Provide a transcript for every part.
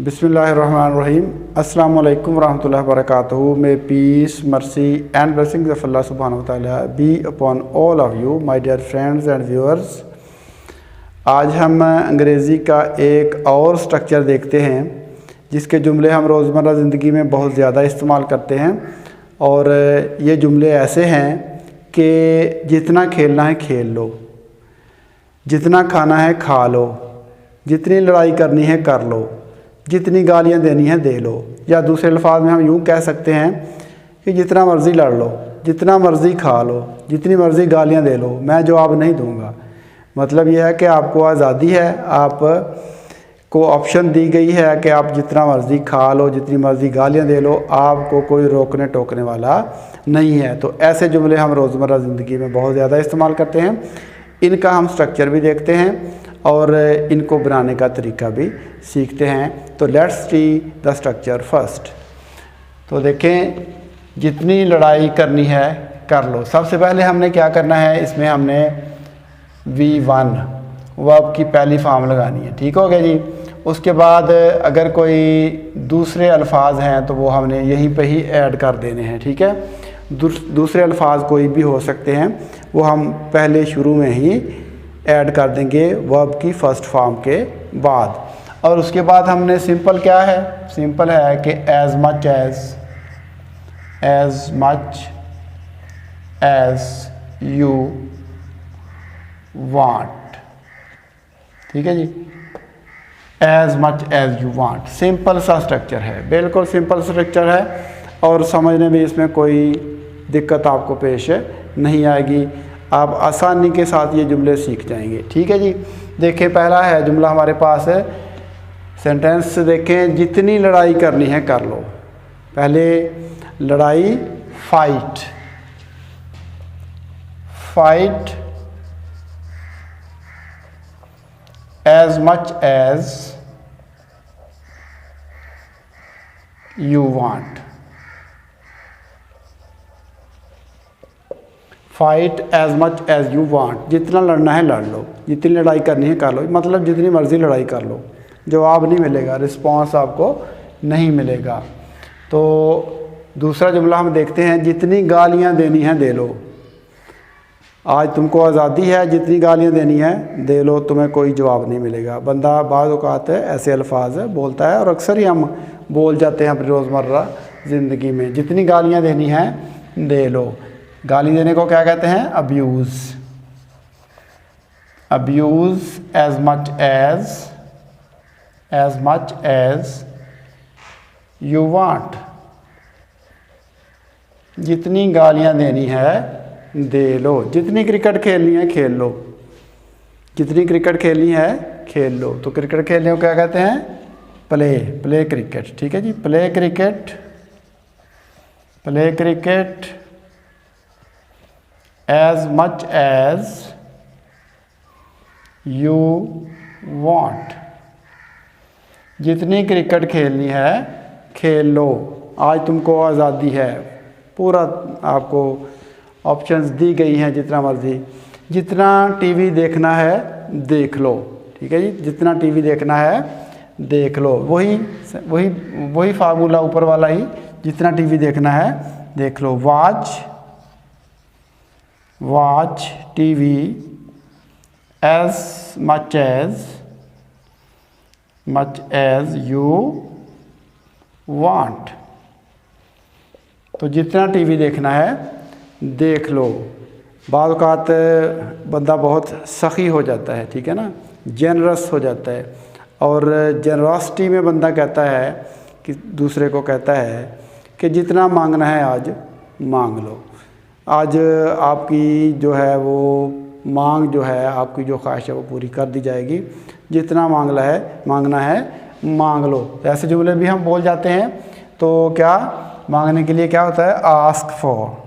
बिस्मिल्लाहिर्रहमानिर्रहीम। अस्सलाम वालेकुम रहमतुल्लाहि व बरकातुहू। May peace, mercy and blessings of Allah सुब्हानहू व तआला be upon all of you my dear friends and viewers. आज हम अंग्रेज़ी का एक और स्ट्रक्चर देखते हैं जिसके जुमले हम रोज़मर्रा ज़िंदगी में बहुत ज़्यादा इस्तेमाल करते हैं। और ये जुमले ऐसे हैं कि जितना खेलना है खेल लो, जितना खाना है खा लो, जितनी लड़ाई करनी है कर लो, जितनी गालियाँ देनी है दे लो। या दूसरे अल्फाज में हम यूँ कह सकते हैं कि जितना मर्ज़ी लड़ लो, जितना मर्ज़ी खा लो, जितनी मर्ज़ी गालियाँ दे लो, मैं जवाब नहीं दूंगा। मतलब यह है कि आपको आज़ादी है, आपको ऑप्शन दी गई है कि आप जितना मर्ज़ी खा लो, जितनी मर्ज़ी गालियाँ दे लो, आपको कोई रोकने टोकने वाला नहीं है। तो ऐसे जुमले हम रोज़मर्रा ज़िंदगी में बहुत ज़्यादा इस्तेमाल करते हैं। इनका हम स्ट्रक्चर भी देखते हैं और इनको बनाने का तरीका भी सीखते हैं। तो let's see the structure first. तो देखें, जितनी लड़ाई करनी है कर लो। सबसे पहले हमने क्या करना है, इसमें हमने V1 वर्ब की पहली फॉर्म लगानी है। ठीक हो गया जी। उसके बाद अगर कोई दूसरे अल्फाज हैं तो वो हमने यहीं पे ही ऐड कर देने हैं। ठीक है, दूसरे अल्फाज कोई भी हो सकते हैं, वो हम पहले शुरू में ही ऐड कर देंगे वर्ब की फर्स्ट फॉर्म के बाद। और उसके बाद हमने सिंपल क्या है, सिंपल है कि as much as you want. ठीक है जी, as much as you want. Simple सा स्ट्रक्चर है, बिल्कुल सिंपल स्ट्रक्चर है और समझने में इसमें कोई दिक्कत आपको पेश नहीं आएगी। आप आसानी के साथ ये जुमले सीख जाएंगे। ठीक है जी। देखें, पहला है जुमला हमारे पास है, सेंटेंस देखें, जितनी लड़ाई करनी है कर लो। पहले लड़ाई fight, fight as much as you want. Fight as much as you want, जितना लड़ना है लड़ लो, जितनी लड़ाई करनी है कर लो। मतलब जितनी मर्ज़ी लड़ाई कर लो, जवाब नहीं मिलेगा, रिस्पॉन्स आपको नहीं मिलेगा। तो दूसरा जुमला हम देखते हैं, जितनी गालियाँ देनी है दे लो। आज तुमको आज़ादी है, जितनी गालियाँ देनी है दे लो, तुम्हें कोई जवाब नहीं मिलेगा। बंदा बाज़ औक़ात ऐसे अल्फाज बोलता है और अक्सर ही हम बोल जाते हैं अपनी रोज़मर्रा ज़िंदगी में, जितनी गालियाँ देनी है दे लो। गाली देने को क्या कहते हैं, abuse. Abuse as much as you want. जितनी गालियाँ देनी है दे लो, जितनी क्रिकेट खेलनी है खेल लो, जितनी क्रिकेट खेलनी है खेल लो। तो क्रिकेट खेलने को क्या कहते हैं, प्ले क्रिकेट। ठीक है जी, play cricket as much as you want. जितनी क्रिकेट खेलनी है खेल लो, आज तुमको आज़ादी है, पूरा आपको ऑप्शंस दी गई हैं, जितना मर्ज़ी। जितना टीवी देखना है देख लो। ठीक है जी, जितना टीवी देखना है देख लो। वही फार्मूला ऊपर वाला ही, जितना टीवी देखना है देख लो। Watch TV as much as you want. तो जितना टीवी देखना है देख लो। बाज़ औक़ात बंदा बहुत सखी हो जाता है, ठीक है ना, जेनरस हो जाता है। और जेनरॉसिटी में बंदा कहता है कि दूसरे को कहता है कि जितना मांगना है आज मांग लो। आज आपकी जो है वो मांग जो है, आपकी जो ख्वाहिश है वो पूरी कर दी जाएगी। जितना मांगना है मांग लो। ऐसे जुमले भी हम बोल जाते हैं। तो क्या मांगने के लिए क्या होता है, ask for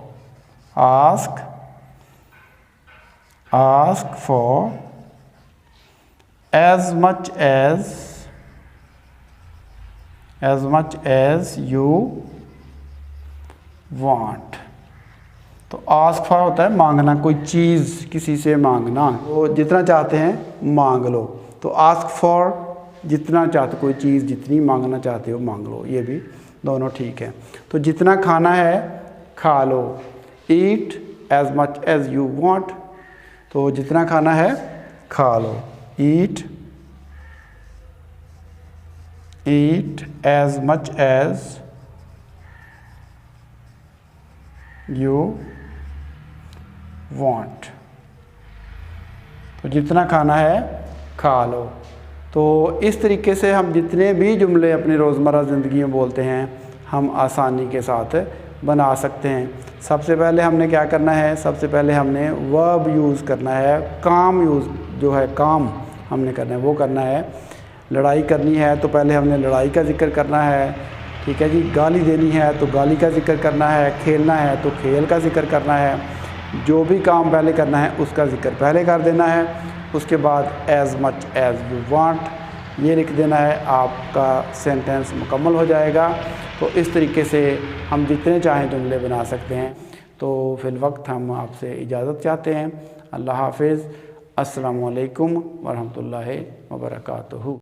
as much as you want. तो आस्क फॉर होता है मांगना, कोई चीज़ किसी से मांगना, वो जितना चाहते हैं मांग लो। तो आस्क फॉर जितना चाहते कोई चीज़ जितनी मांगना चाहते हो मांग लो, ये भी दोनों ठीक है। तो जितना खाना है खा लो, eat as much as you want. तो जितना खाना है खा लो, eat as much as you want. तो जितना खाना है खा लो। तो इस तरीके से हम जितने भी जुमले अपनी रोज़मर्रा ज़िंदगी में बोलते हैं हम आसानी के साथ बना सकते हैं। सबसे पहले हमने क्या करना है, सबसे पहले हमने वर्ब यूज़ करना है, काम यूज़ जो है काम हमने करना है वो करना है। लड़ाई करनी है तो पहले हमने लड़ाई का जिक्र करना है, ठीक है जी। गाली देनी है तो गाली का जिक्र करना है, खेलना है तो खेल का जिक्र करना है। जो भी काम पहले करना है उसका जिक्र पहले कर देना है। उसके बाद as much as you want ये लिख देना है, आपका सेंटेंस मुकम्मल हो जाएगा। तो इस तरीके से हम जितने चाहें जुमले बना सकते हैं। तो फिलवक्त हम आपसे इजाज़त चाहते हैं। अल्लाह हाफ़िज़। अस्सलामु अलैकुम वरहमतुल्लाहि वबरकातुहू।